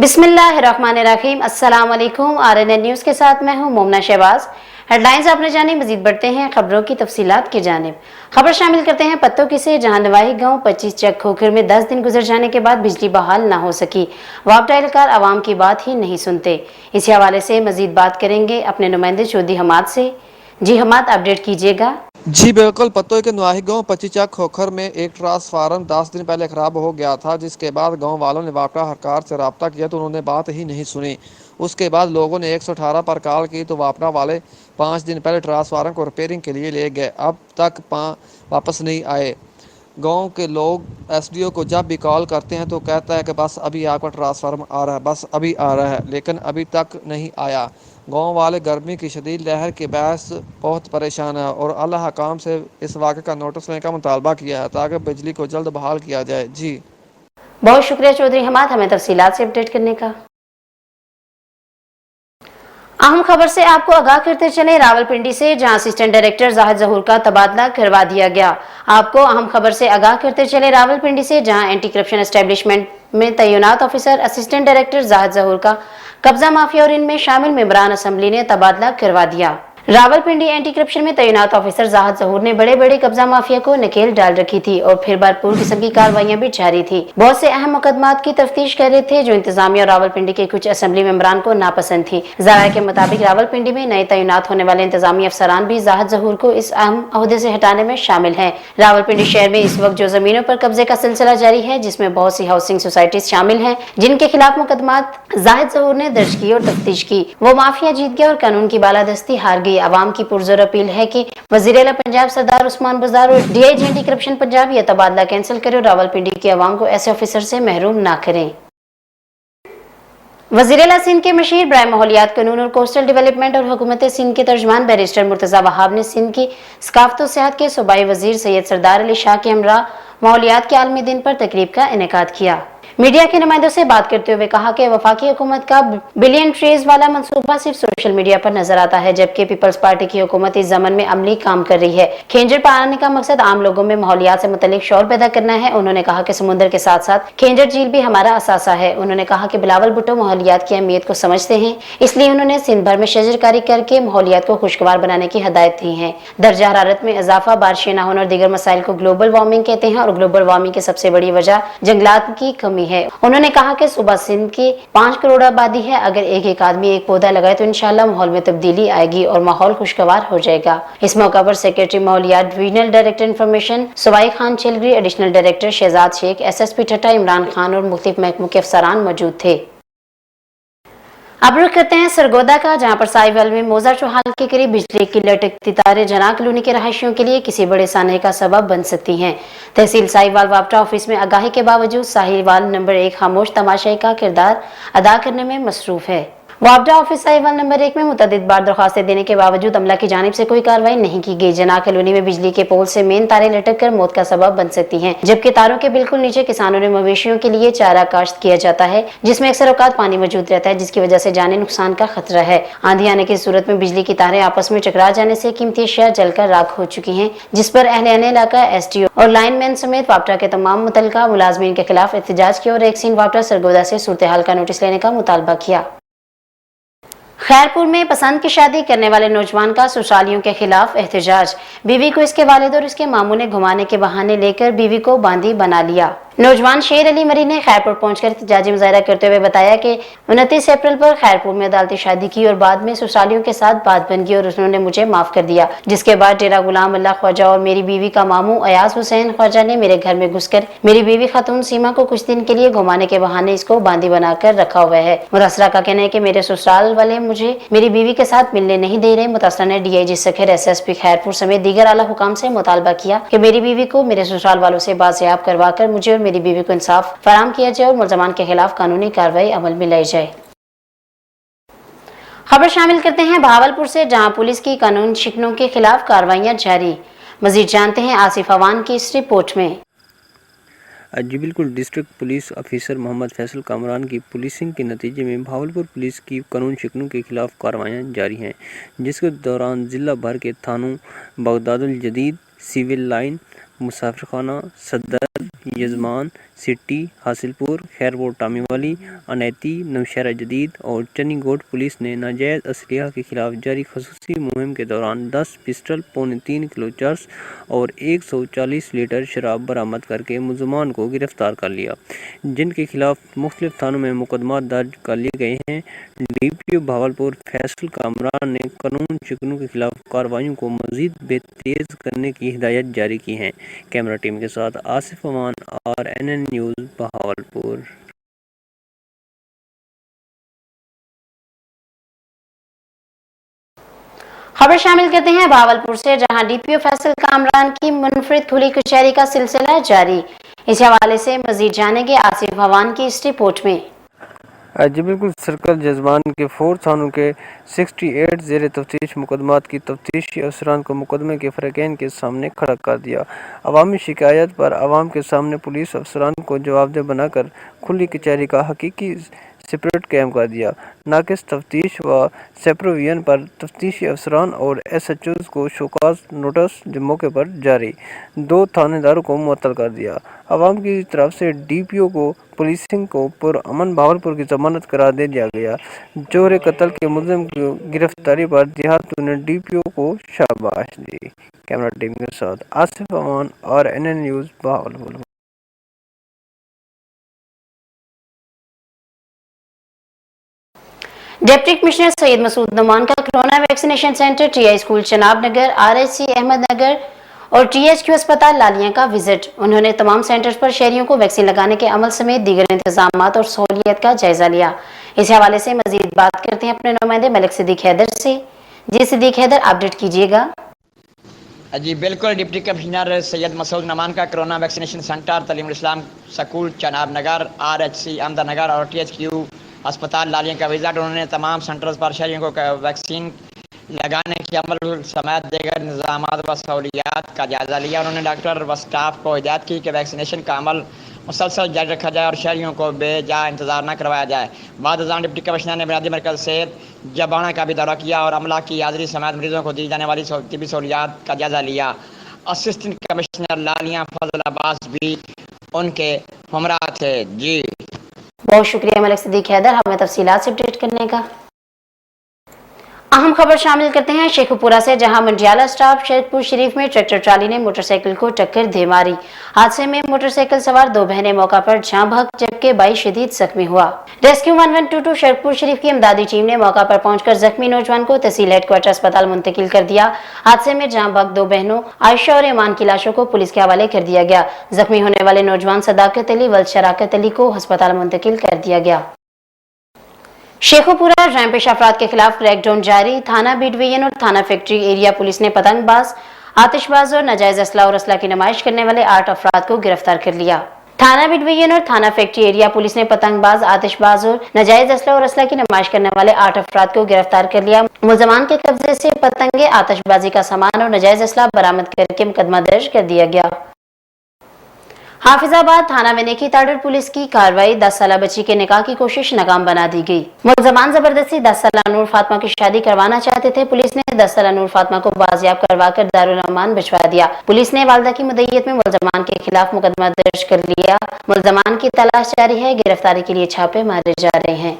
बिस्मिल्लाहिर्रहमानिर्रहीम। अस्सलाम वालेकुम। RNN न्यूज़ के साथ मैं हूं मोमना शहबाज। हेडलाइंस आपने जानी, मजीद बढ़ते हैं खबरों की तफसीलात की जानिब। खबर शामिल करते हैं पत्तों की से, जहां नवाही गांव 25 चक खोखर में 10 दिन गुजर जाने के बाद बिजली बहाल न हो सकी। वापडा एहलकार आवाम की बात ही नहीं सुनते। इसी हवाले से मजीद बात करेंगे अपने नुमाइंदे चौधरी हमाद से। जी हमाद, अपडेट कीजिएगा। जी बिल्कुल, पत्तों के नवाही गांव 25 चक खोखर में एक ट्रांसफार्मर 10 दिन पहले ख़राब हो गया था, जिसके बाद गांव वालों ने वापडा हरकार से रब्ता किया तो उन्होंने बात ही नहीं सुनी। उसके बाद लोगों ने 118 पर कॉल की तो वापडा वाले 5 दिन पहले ट्रांसफार्मर को रिपेयरिंग के लिए ले गए, अब तक वापस नहीं आए। गांव के लोग SDO को जब भी कॉल करते हैं तो कहता है कि बस अभी आपका ट्रांसफार्मर आ रहा है, बस अभी आ रहा है, लेकिन अभी तक नहीं आया। गांव वाले गर्मी की शदीद लहर के बायस बहुत परेशान है और अल्लाह हकाम से इस वाक़े का नोटिस लेने का मुतालबा किया है ताकि बिजली को जल्द बहाल किया जाए। जी बहुत शुक्रिया चौधरी हमाद, हमें तफसीलात से अपडेट करने का। अहम खबर से आपको आगाह करते चले रावलपिंडी से, जहां असिस्टेंट डायरेक्टर जाहिद जहूर का तबादला करवा दिया गया। आपको अहम खबर से आगाह करते चले रावलपिंडी से, जहां एंटी करप्शन एस्टेब्लिशमेंट में तैनात ऑफिसर असिस्टेंट डायरेक्टर जाहिद जहूर का कब्जा माफिया और इनमें शामिल मेंबरान असम्बली ने तबादला करवा दिया। रावलपिंडी एंटी करप्शन में तैनात ऑफिसर जाहिद जहूर ने बड़े बड़े कब्जा माफिया को नकेल डाल रखी थी और फिर भरपूर किस्म की कार्रवाइयां भी जारी थी। बहुत से अहम मुकदमात की तफ्तीश कर रहे थे जो इंतजामिया और रावलपिंडी के कुछ असेंबली मेंबरान को नापसंद थी। जराये के मुताबिक रावलपिंडी में नए तैनात होने वाले इंतजामी अफसरान भी जाहिद जहूर को इस अहम ओहदे से हटाने में शामिल हैं। रावलपिंडी शहर में इस वक्त जो जमीनों पर कब्जे का सिलसिला जारी है, जिसमें बहुत सी हाउसिंग सोसाइटीज शामिल हैं, जिनके खिलाफ मुकदमात जाहिद जहूर ने दर्ज की और तफ्तीश की, वो माफिया जीत गया और कानून की बालादस्ती हार गई। आवाम की पुरजोर अपील है कि वजीर आला पंजाब सरदार उस्मान बुज़दार और DIG एंटी करप्शन पंजाब यह तबादला कैंसिल करे और रावलपिंडी की आवाम को ऐसे ऑफिसर से महरूम ना करें। वज़ीर आला सिंध के मशीर बराए माहौलियात, कानून और कोस्टल डेवलपमेंट और हुकूमत सिंध के तर्जमान बैरिस्टर मुर्तज़ा वहाब ने सिंध की सकाफत और सेहत के सूबाई वजीर सैयद सरदार अली शाह के हमरा माहौलियात के आलमी दिन पर तकरीब का इनेकाद किया। मीडिया के नुमाइंदों से बात करते हुए कहा कि वफाकी हुकूमत का बिलियन ट्रीज वाला मंसूबा सिर्फ सोशल मीडिया पर नजर आता है, जबकि पीपल्स पार्टी की हुकूमत इस जमन में अमली काम कर रही है। खेंजर पाने का मकसद आम लोगों में माहौलियात से मुतल्लिक शौर पैदा करना है। उन्होंने कहा कि समुद्र के साथ साथ खेंजर झील भी हमारा असासा है। उन्होंने कहा कि बिलावल भुट्टो माहौलियात की अहमियत को समझते हैं, इसलिए उन्होंने सिंध भर में शजरकारी करके माहौलियात को खुशगवार बनाने की हदायत दी है। दर्जा हरारत में इजाफा, बारिशें न होना और दीगर मसाइल को ग्लोबल वार्मिंग कहते हैं और ग्लोबल वार्मिंग की सबसे बड़ी वजह जंगलात की कमी है। उन्होंने कहा कि सूबा सिंध की 5 करोड़ आबादी है, अगर एक आदमी एक पौधा लगाए तो इंशाल्लाह माहौल में तब्दीली आएगी और माहौल खुशगवार हो जाएगा। इस मौका पर सेक्रेटरी माहौलियात, regional director information Suwai Khan Chilgari, additional director Shahzad Sheikh, SSP Thatta Imran Khan और मुख्तलिफ महकमों के अफसरान मौजूद थे। अब रुख करते हैं सरगोदा का, जहां पर साहिवाल में मौजा चौहाल के करीब बिजली की लटकती तारें जना कॉलोनी के रहायशियों के लिए किसी बड़े सानहे का सबब बन सकती हैं। तहसील साहिवाल वापटा ऑफिस में आगाही के बावजूद साहिवाल नंबर 1 खामोश तमाशाई का किरदार अदा करने में मसरूफ है। वापडा ऑफिस साहिवाल नंबर 1 में मुतअद्दिद बार दरख्वास्तें देने के बावजूद अमला की जानिब से कोई कार्रवाई नहीं की गई। जना कॉलोनी में बिजली के पोल से मेन तारें लटक कर मौत का सबब बन सकती हैं, जबकि तारों के बिल्कुल नीचे किसानों ने मवेशियों के लिए चारा काश्त किया जाता है, जिसमें अक्सर औकात पानी मौजूद रहता है, जिसकी वजह से जानी नुकसान का खतरा है। आंधी आने की सूरत में बिजली की तारें आपस में टकरा जाने से कीमती अशिया जलकर राख हो चुकी हैं, जिस पर अहले इलाका, SDO और लाइनमैन समेत वापटा के तमाम मुतलका मुलाजमीन के खिलाफ एहतजाज किया और एक सीन वापटा सरगोदा से सूरत हाल का नोटिस लेने का मुतालबा किया। खैरपुर में पसंद की शादी करने वाले नौजवान का ससुरालियों के खिलाफ एहतजाज। बीवी को इसके वालिद और इसके मामू ने घुमाने के बहाने लेकर बीवी को बांदी बना लिया। नौजवान शेर अली मरी ने खैरपुर पहुंचकर एहतजाजी मुजाहरा करते हुए बताया कि 29 अप्रैल पर खैरपुर में अदालती शादी की और बाद में ससुरालियों के साथ बात बन गई और उन्होंने मुझे माफ कर दिया, जिसके बाद डेरा गुलाम अल्लाह ख्वाजा और मेरी बीवी का मामू अयाज हुसैन ख्वाजा ने मेरे घर में घुसकर मेरी बीवी खातून सीमा को कुछ दिन के लिए घुमाने के बहाने इसको बांदी बनाकर रखा हुआ है। मुतासरा का कहना है कि मेरे ससुराल वाले मुझे मेरी बीवी के साथ मिलने नहीं दे रहे। मुतासरा ने DIG सखर, SSP खैरपुर समेत दीगर आला हुकाम से मुतालबा किया कि मेरी बीवी को मेरे ससुराल वालों से बाजियाब करवा कर मुझे और मेरी बीवी को इंसाफ फराहम किया जाए और मुलजमान के खिलाफ कानूनी कार्रवाई अमल में लाई जाए। खबर शामिल करते हैं बहावलपुर से, जहां पुलिस की कानून शिकनों के खिलाफ कार्रवाइयां जारी। मजीद जानते हैं आसिफ अवान की इस रिपोर्ट में। जी बिल्कुल, district police officer Muhammad Faisal Kamran की पुलिसिंग के नतीजे में बहावलपुर पुलिस की कानून शिकनों के खिलाफ कार्रवाइयाँ जारी हैं, जिसके दौरान ज़िला भर के थानों बगदादुल जदीद, सिविल लाइन, मुसाफिरखाना, सदर, यजमान, सिटी, हासिलपुर, खैरपुर टामीवाली, अनैती, नौशहरा जदीद और चनी गोट पुलिस ने नाजायज़ असलिहा के खिलाफ जारी खसूसी मुहिम के दौरान 10 पिस्टल, 3.25 किलो चर्स और 140 लीटर शराब बरामद करके मुलजमान को गिरफ्तार कर लिया, जिनके खिलाफ मुख्तलिफ थानों में मुकदमा दर्ज कर लिए गए हैं। DPO भावलपुर फैसल कामरान ने कानून शिकनों के खिलाफ कार्रवाइयों को मजीद तेज करने की हिदायत जारी की है। कैमरा टीम के साथ आसिफ अमान और NN न्यूज़ भावलपुर। खबर शामिल करते हैं भावलपुर से, जहां DPO फैसल कामरान की मुनफरिद खुली कचहरी का सिलसिला जारी। इस हवाले से मजीद जानेंगे आसिफ अमान की इस रिपोर्ट में। जी बिल्कुल, सर्कल जजमान के 4 थानों के 68 ज़ेर तफ्तीश मुकदमात की तफ्तीशी अफसरान को मुकदमे के फ़रक़ैन के सामने खड़ा कर दिया। अवामी शिकायत पर आवाम के सामने पुलिस अफसरान को जवाबदेह बनाकर खुली कचहरी का हकीकी स्पिरिट कायम कर दिया। नाकिस तफ्तीश व सेप्रोवियन पर तफ्तीशी अफसरान और SHOs को शोकाज नोटिस मौके पर जारी, 2 थानेदारों को मुअत्तल कर दिया। आवाम की तरफ से DPO को पुलिसिंग को पुरअमन भावलपुर की जमानत करार दे दिया गया। जोहरे कत्ल के मुलजिम की गिरफ्तारी पर देहातियों ने DPO को शाबाश दी। कैमरा टीम के साथ आसिफ अमान और NN news Bahawalpur. Deputy commissioner Syed Masood Noman का corona vaccination centre TI school Chenab Nagar, RHC Ahmad Nagar और THQ अस्पताल लालियां का विजिट। उन्होंने तमाम सेंटर्स पर शहरियों को वैक्सीन लगाने के अमल समेत दीगर इंतजामात और सहूलियत का जायजा लिया। इस हवाले से मजीद बात करते हैं अपने नुमाइंदे मलिक सिद्दीक हैदर से। जी सिद्दीक हैदर, अपडेट कीजिएगा। जी बिल्कुल, डिप्टी कमिश्नर सैयद मसूद नमान का कोरोना वैक्सीनेशन सेंटर तलीमुल इस्लाम स्कूल चनाब नगर, RHC अहमद नगर और THQ अस्पताल लालियां का विजिट। उन्होंने तमाम सेंटर्स पर शहरियों को वैक्सीन लगाने के अमल समेत दीगर इंतजामात व सहूलियात का जायजा लिया। उन्होंने डॉक्टर व स्टाफ को हिदायत की कि वैक्सीनेशन का अमल मुसलसल जारी रखा जाए और शहरियों को बेजा इंतजार न करवाया जाए। बाद डिप्टी कमिश्नर ने बुनियादी मरकज से जबाना का भी दौरा किया और अमला की हाजिरी समेत मरीजों को दी जाने वाली तिबी सहूलियात का जायजा लिया। असिस्टेंट कमिश्नर लालियां फजल अब्बास भी उनके हमरा थे। जी बहुत शुक्रिया मलिक सिद्दीक हैदर हमें तफसीलात से अपडेट करने का। अहम खबर शामिल करते हैं शेखुपुरा से, जहां मंडियाला स्टाफ शेखपुर शरीफ में ट्रैक्टर ट्राली ने मोटरसाइकिल को टक्कर दे मारी। हादसे में मोटरसाइकिल सवार 2 बहनें मौका पर जाँ बहक जबकि 22 शदीद जख्मी हुआ। रेस्क्यू 1122 शेखपुर शरीफ की इमदादी टीम ने मौका पर पहुंचकर जख्मी नौजवान को तहसील हेडक्वार्टर अस्पताल मुंतकिल कर दिया। हादसे में जाँ बहक 2 बहनों आयशा और ईमान की लाशों को पुलिस के हवाले कर दिया गया। जख्मी होने वाले नौजवान सदाकत अली व शराकत अली को अस्पताल मुंतकिल कर दिया गया। शेखुपुरा रैम पेश अफराद के खिलाफ क्रैकडाउन जारी। थाना बी डिवीजन और थाना फैक्ट्री एरिया पुलिस ने पतंगबाज, आतिशबाज और नाजायज असला और असला की नुमाइश करने वाले 8 अफराद को गिरफ्तार कर लिया। थाना बी डिवीजन और थाना फैक्ट्री एरिया पुलिस ने पतंगबाज, आतिशबाज और नाजायज असला और असला की नुमाइश करने वाले 8 अफराद को गिरफ्तार कर लिया। मुलजमान के कब्जे से पतंगे, आतिशबाजी का सामान और नाजायज असला बरामद करके मुकदमा दर्ज कर दिया गया। हाफिजाबाद थाना में नेकी ताड़र पुलिस की कार्रवाई, 10 साला बच्ची के निकाह की कोशिश नाकाम बना दी गई। मुलजमान जबरदस्ती 10 साला नूर फातिमा की शादी करवाना चाहते थे। पुलिस ने 10 साला नूर फातिमा को बाजियाब करवा कर दारुल अमान भिजवा दिया। पुलिस ने वालदा की मुद्दईयत में मुलजमान के खिलाफ मुकदमा दर्ज कर लिया। मुलजमान की तलाश जारी है, गिरफ्तारी के लिए छापे मारे जा रहे हैं।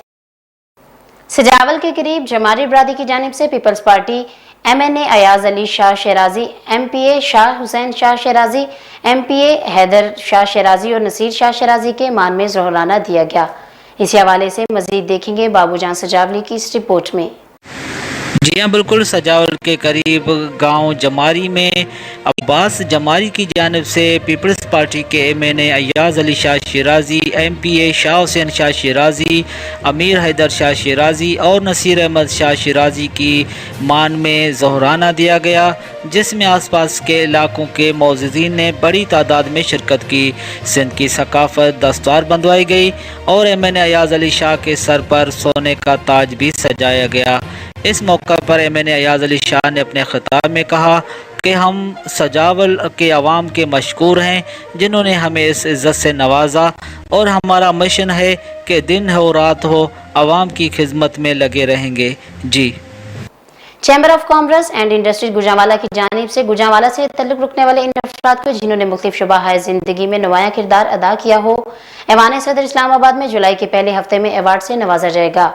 सजावल के करीब जमारी बरादरी की जानिब से people's party MNA Ayaz Ali Shah Shirazi, MPA Shah Hussain Shah Shirazi, MPA Haider Shah Shirazi और नसीर शाह शराजी के मान में ज़ोहराना दिया गया। इसी हवाले से मजीद देखेंगे बाबूजान सजावली की इस रिपोर्ट में। जी हाँ बिल्कुल, सजावल के करीब गांव जमारी में अब्बास जमारी की जानिब से पीपल्स पार्टी के MNA अयाज अली शाह शराजी, MPA शाह हुसैन शाह शराजी, अमीर हैदर शाह शराजी और नसीर अहमद शाह शराजी की मान में ज़ोहराना दिया गया, जिसमें आसपास के इलाकों के मौजूदीन ने बड़ी तादाद में शिरकत की। सिंध की सकाफत दस्तार बंधवाई गई और MNA अयाज अली शाह के सर पर सोने का ताज भी सजाया गया। इस मौका पर MNA अयाज अली शाह ने अपने खिताब में कहा कि हम सजावल के अवाम के मशकूर हैं, जिन्होंने हमें इस इज़्ज़त से नवाजा और हमारा मिशन है कि दिन हो रात हो अवाम की खिदमत में लगे रहेंगे। जी chamber of commerce and industries Gujranwala की जानिब से गुजरांवाला से तल्लुक रखने वाले इन अफराद को जिन्होंने मुख्तलिफ शुबा जिंदगी में नुमाया किरदार अदा किया हो, ऐवान सदर इस्लामाबाद में जुलाई के पहले हफ्ते में अवार्ड से नवाजा जाएगा।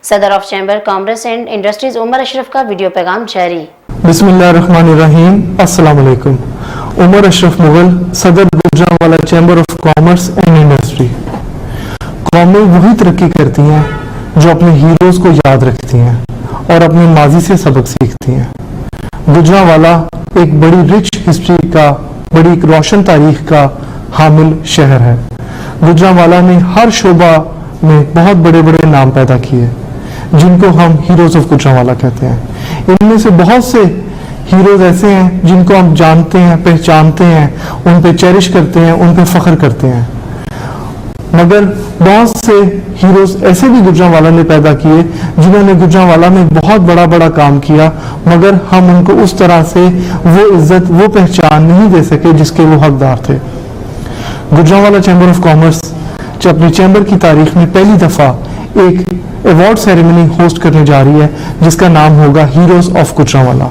सदर of chamber commerce and industries Umar Ashraf का वीडियो पैगाम जारी। बिस्मिल्लाहिर्रहमानिर्रहीम, अस्सलाम वालेकुम। उमर अशरफ मुगल, सदर Gujranwala chamber of commerce and industry. कौमें वही तरक्की करती हैं जो अपने हीरोज़ को याद रखती हैं और अपने माजी से सबक सीखती हैं। गुजरांवाला एक बड़ी रिच हिस्ट्री का, बड़ी एक रोशन तारीख का हामिल शहर है। गुजरांवाला ने हर शोबा में बहुत बड़े बड़े नाम पैदा किए जिनको हम हीरोज ऑफ गुजरांवाला कहते हैं। इनमें से बहुत से हीरोज ऐसे हैं जिनको हम जानते हैं, पहचानते हैं, उन पे चेरिश करते हैं, उन पे फख्र करते हैं, मगर बहुत से हीरोज ऐसे भी गुजरांवाला ने पैदा किए जिन्होंने गुजरांवाला में बहुत बड़ा काम किया, मगर हम उनको उस तरह से वो इज्जत, वो पहचान नहीं दे सके जिसके वो हकदार थे। गुजरांवाला चैम्बर ऑफ कॉमर्स अपनी चैम्बर की तारीख में पहली दफा एक अवार्ड सेरेमनी होस्ट करने जा रही है जिसका नाम होगा हीरोज ऑफ गुजरांवाला।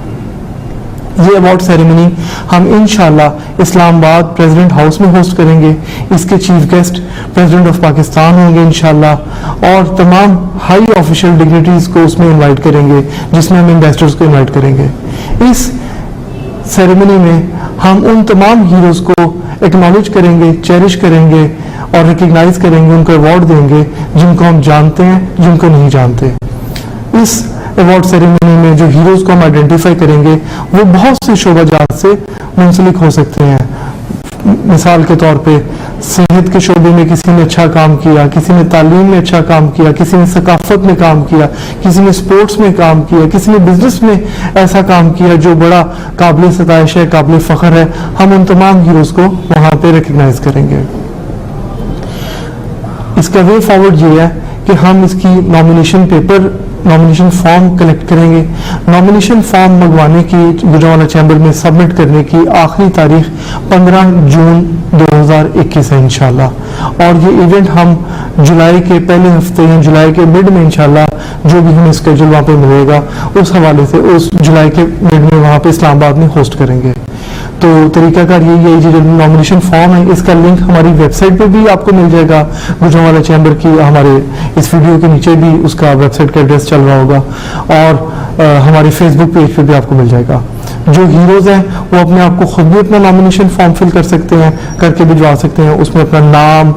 ये अवार्ड सेरेमनी हम इंशाल्लाह इस्लामाबाद प्रेसिडेंट हाउस में होस्ट करेंगे। इसके chief guest president of Pakistan होंगे इंशाल्लाह, और तमाम हाई ऑफिशियल डिग्निटरीज को उसमें इनवाइट करेंगे, जिसमें हम इन्वेस्टर्स को इनवाइट करेंगे। इस सेरेमनी में हम उन तमाम हीरोज को एक्नॉलेज करेंगे, चेरिश करेंगे और रिकग्नाइज करेंगे, उनको अवार्ड देंगे जिनको हम जानते हैं, जिनको नहीं जानते। इस अवार्ड सेरेमनी में जो हीरोज को हम आइडेंटिफाई करेंगे वो बहुत से शोबाजात से मुंसलिक हो सकते हैं। मिसाल के तौर पे सेहत के शोबे में किसी ने अच्छा काम किया, किसी ने तालीम में अच्छा काम किया, किसी ने सकाफत में काम किया, किसी ने स्पोर्ट्स में काम किया, किसी ने बिजनेस में ऐसा काम किया जो बड़ा काबिल सताइश है, काबिल फख्र है। हम उन तमाम हीरोज को वहाँ पे रिकग्नाइज करेंगे। इसका वे फॉरवर्ड ये है कि हम इसकी नॉमिनेशन फॉर्म कलेक्ट करेंगे। नॉमिनेशन फॉर्म मंगवाने की, गुजरांवाला चैम्बर में सबमिट करने की आखिरी तारीख 15 जून 2021 है इंशाल्लाह, और ये इवेंट हम जुलाई के पहले हफ्ते या जुलाई के मिड में इंशाल्लाह जो भी हमें स्केड्यूल वहाँ पे मिलेगा उस हवाले से उस जुलाई के मिड में वहाँ पे इस्लामाबाद में होस्ट करेंगे। तो तरीकाकार यही है, जो नॉमिनेशन फॉर्म है इसका लिंक हमारी वेबसाइट पे भी आपको मिल जाएगा। गुजरांवाला चैम्बर की हमारे इस वीडियो के नीचे भी उसका वेबसाइट का एड्रेस चल रहा होगा, और हमारी फेसबुक पेज पे भी आपको मिल जाएगा। जो हीरोज हैं वो अपने आप को खुद भी अपना नॉमिनेशन फॉर्म फिल कर सकते हैं, करके भिजवा सकते हैं। उसमें अपना नाम,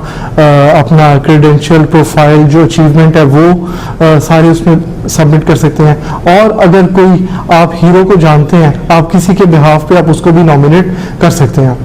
अपना क्रेडेंशियल, प्रोफाइल, जो अचीवमेंट है वो सारे उसमें सबमिट कर सकते हैं। और अगर कोई आप हीरो को जानते हैं, आप किसी के बिहाफ पे आप उसको भी नॉमिनेट कर सकते हैं।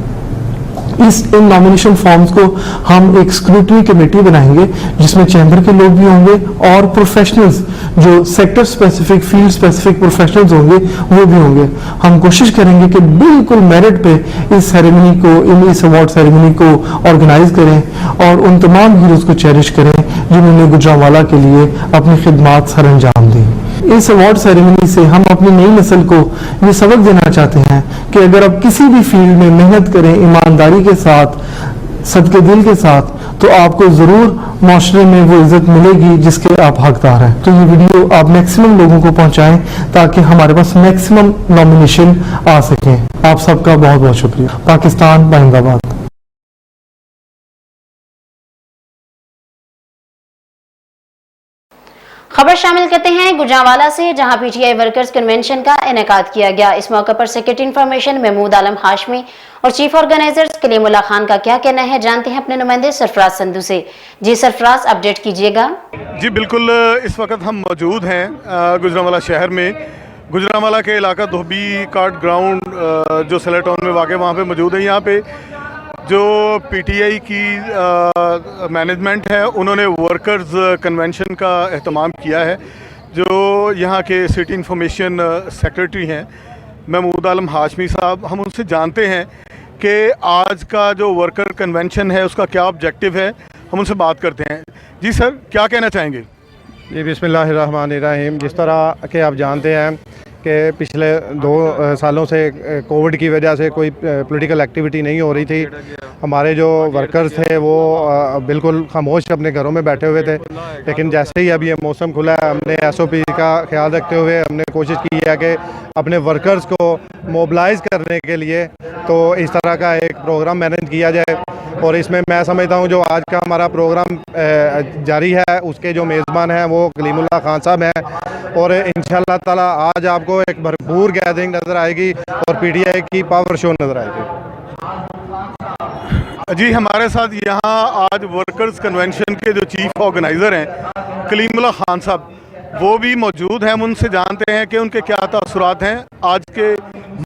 इन नॉमिनेशन फॉर्म्स को हम एक स्क्रूटनी कमेटी बनाएंगे जिसमें चैम्बर के लोग भी होंगे और प्रोफेशनल्स, जो sector specific, field specific professionals होंगे वो भी होंगे। हम कोशिश करेंगे कि बिल्कुल मेरिट पे इस सेरेमनी को, इस अवार्ड सेरेमनी को ऑर्गेनाइज करें और उन तमाम हीरोज को चेरिश करें जिन्होंने गुजरांवाला के लिए अपनी खिदमात सर अंजाम दी। इस अवार्ड सेरेमनी से हम अपनी नई नस्ल को ये सबक देना चाहते हैं कि अगर आप किसी भी फील्ड में मेहनत करें ईमानदारी के साथ, सदके दिल के साथ, तो आपको जरूर माशरे में वो इज्जत मिलेगी जिसके आप हकदार हैं। तो ये वीडियो आप मैक्सिमम लोगों को पहुंचाएं ताकि हमारे पास मैक्सिमम नॉमिनेशन आ सकें। आप सबका बहुत बहुत शुक्रिया। पाकिस्तान जिंदाबाद। खबर शामिल करते हैं गुजरांवाला से, जहां पीटीआई वर्कर्स कन्वेंशन का इनेकाद किया गया। इस मौके पर सेक्रेटरी इंफॉर्मेशन महमूद आलम हाशमी और चीफ ऑर्गेनाइजर्स कलीमुल्लाह खान का क्या कहना है, जानते हैं अपने नुमाइंदे सरफराज संधू से। जी सरफराज, अपडेट कीजिएगा। जी बिल्कुल, इस वक्त हम मौजूद हैं गुजरांवाला शहर में। गुजरांवाला के इलाका धोबी कार्ड ग्राउंड जो सेलर टाउन में वाक़, वहाँ पे मौजूद है। यहाँ पे जो पीटीआई की मैनेजमेंट है उन्होंने वर्कर्स कन्वेंशन का एहतमाम किया है। जो यहाँ के सिटी इंफॉर्मेशन सेक्रेटरी हैं महमूद आलम हाशमी साहब, हम उनसे जानते हैं कि आज का जो वर्कर कन्वेंशन है उसका क्या ऑब्जेक्टिव है। हम उनसे बात करते हैं। जी सर, क्या कहना चाहेंगे? जी बिस्मिल्लाहिर्रहमानिर्रहीम। जिस तरह के आप जानते हैं کہ پچھلے 2 سالوں سے کووڈ کی وجہ سے کوئی پولیٹیکل ایکٹیویٹی نہیں ہو رہی تھی. ہمارے جو ورکرز تھے وہ بالکل خاموش اپنے گھروں میں بیٹھے ہوئے تھے, لیکن جیسے ہی اب یہ موسم کھلا ہے ہم نے SOP کا خیال رکھتے ہوئے ہم نے کوشش کی ہے کہ اپنے ورکرز کو موبلائز کرنے کے لیے تو اس طرح کا ایک پروگرام مینیج کیا جائے. اور اس میں سمجھتا ہوں جو آج کا ہمارا پروگرام جاری ہے اس کے جو میزبان ہیں وہ کلیم اللہ خان صاحب ہیں, اور انشاءاللہ تعالی آج آپ کو ایک بھرپور گیدرنگ نظر آئے گی اور PTI کی پاور شو نظر آئے گی. جی ہمارے ساتھ یہاں آج ورکرز کنونشن کے جو چیف آرگنائزر ہیں کلیم اللہ خان صاحب, وہ بھی موجود ہیں. ہم ان سے جانتے ہیں کہ ان کے کیا تاثرات ہیں آج کے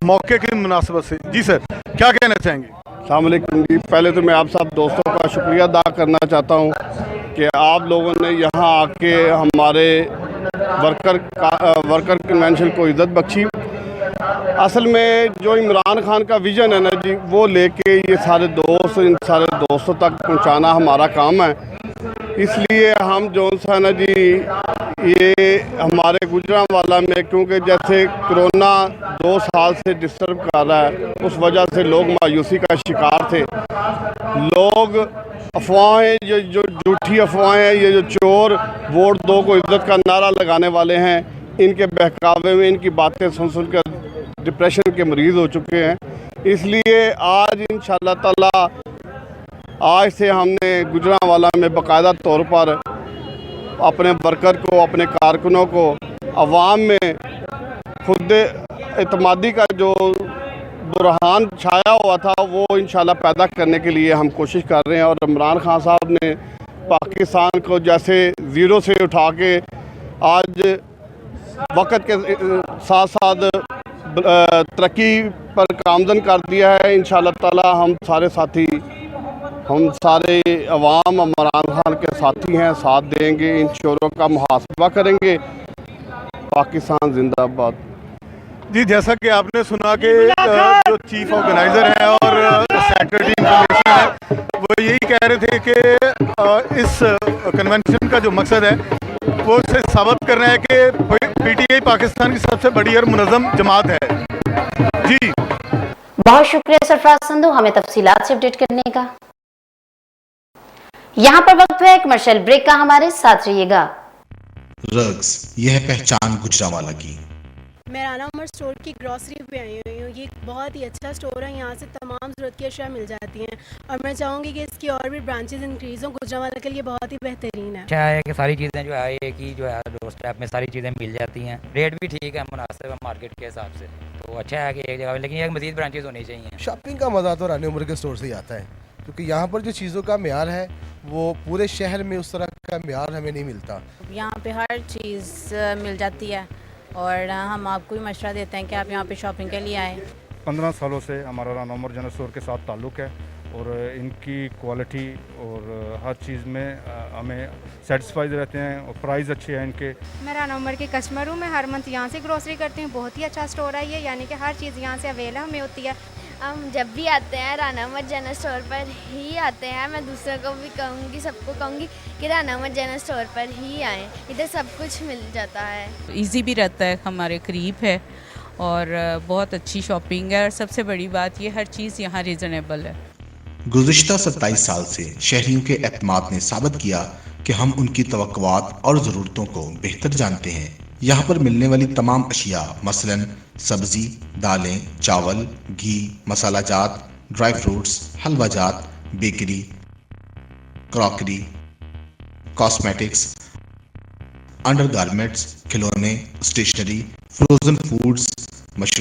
موقع کی مناسبت سے. جی سر, کیا کہنا چاہیں گے؟ السلام علیکم جی. پہلے تو میں آپ سب دوستوں کا شکریہ ادا کرنا چاہتا ہوں کہ آپ لوگوں نے یہاں آ کے ہمارے ورکر کنونشن کو عزت بخشی. اصل میں جو عمران خان کا ویژن ہے نا جی, وہ لے کے یہ ان سارے دوستوں تک پہنچانا ہمارا کام ہے. اس لیے ہم جو ہے نا جی, یہ ہمارے گجرانوالہ میں کیونکہ جیسے کرونا 2 سال سے ڈسٹرب کر رہا ہے, اس وجہ سے لوگ مایوسی کا شکار تھے. لوگ افواہیں جو جھوٹی افواہیں ہیں, یہ جو چور ووٹ دو کو عزت کا نعرہ لگانے والے ہیں, ان کے بہکاوے میں ان کی باتیں سن کر ڈپریشن کے مریض ہو چکے ہیں. اس لیے آج انشاءاللہ تعالی آج سے ہم نے گجرانوالہ میں باقاعدہ طور پر اپنے ورکر کو, اپنے کارکنوں کو عوام میں خود اعتمادی کا جو برہان چھایا ہوا تھا وہ انشاءاللہ پیدا کرنے کے لیے ہم کوشش کر رہے ہیں. اور عمران خان صاحب نے پاکستان کو جیسے زیرو سے اٹھا کے آج وقت کے ساتھ ساتھ ترقی پر گامزن کر دیا ہے. انشاءاللہ تعالی ہم سارے ساتھی, ہم سارے عوام عمران خان کے ساتھی ہیں, ساتھ دیں گے, ان چوروں کا محاسبہ کریں گے. پاکستان زندہ باد. جی جیسا کہ آپ نے سنا کہ جو چیف آرگنائزر ہیں اور سیکرٹری انفارمیشن ہے وہ یہی کہہ رہے تھے کہ اس کنونشن کا جو مقصد ہے وہ اسے ثابت کرنا ہے کہ PTI پاکستان کی سب سے بڑی اور منظم جماعت ہے. جی بہت شکریہ سرفراز سندھو ہمیں تفصیلات سے اپڈیٹ کرنے کا. یہاں پر وقت ہے کمرشل بریک کا, ہمارے ساتھ رہیے گا. رگز یہ ہے پہچان گجرانوالہ کی. میں رانا عمر اسٹور کی گروسری پہ آئی ہوئی ہوں. یہ بہت ہی اچھا اسٹور ہے, یہاں سے تمام ضرورت کی اشیاء مل جاتی ہیں اور میں چاہوں گی کہ اس کی اور بھی برانچز انکریز ہوں. گجرانوالہ کے لیے بہت ہی بہترین ہے. اچھا ہے کہ ساری چیزیں جو ہے ایک ہی جو ہے ڈور اسٹیپ میں ساری چیزیں مل جاتی ہیں, ریٹ بھی ٹھیک ہے, مناسب ہے مارکیٹ کے حساب سے. تو اچھا ہے کہ ایک جگہ, لیکن یہ مزید برانچز ہونی چاہیے. شاپنگ کا مزہ تو رانا عمر کے اسٹور سے ہی آتا ہے, کیونکہ یہاں پر جو چیزوں کا معیار ہے وہ پورے شہر میں اس طرح کا معیار ہمیں نہیں ملتا. یہاں پہ ہر چیز مل جاتی ہے اور ہم آپ کو بھی مشورہ دیتے ہیں کہ آپ یہاں پہ شاپنگ کے لیے آئیں. 15 سالوں سے ہمارا رانا عمر جنرل اسٹور کے ساتھ تعلق ہے اور ان کی کوالٹی اور ہر چیز میں ہمیں سیٹسفائیڈ رہتے ہیں اور پرائز اچھے ہیں ان کے. میں رانا عمر کی کسٹمر ہوں, میں ہر منتھ یہاں سے گروسری کرتی ہوں. بہت ہی اچھا اسٹور ہے یہ, یعنی کہ ہر چیز یہاں سے اویلیبل ہمیں ہوتی ہے. ہم جب بھی آتے ہیں رانا عمر جنرل اسٹور پر ہی آتے ہیں. میں دوسروں کو بھی کہوں گی, سب کو کہوں گی کہ رانا عمر جنرل اسٹور پر ہی آئیں, ادھر سب کچھ مل جاتا ہے. ایزی بھی رہتا ہے, ہمارے قریب ہے اور بہت اچھی شاپنگ ہے, اور سب سے بڑی بات یہ ہر چیز یہاں ریزنیبل ہے. گزشتہ 27 سال سے شہریوں کے اعتماد نے ثابت کیا کہ ہم ان کی توقعات اور ضرورتوں کو بہتر جانتے ہیں. یہاں پر ملنے والی تمام اشیاء مثلاً سبزی, دالیں, چاول, گھی, مسالہ جات, ڈرائی فروٹس, حلوہ جات, bakery, crockery, cosmetics, under garments, کھلونے, اسٹیشنری, فروزن فوڈز, مشروم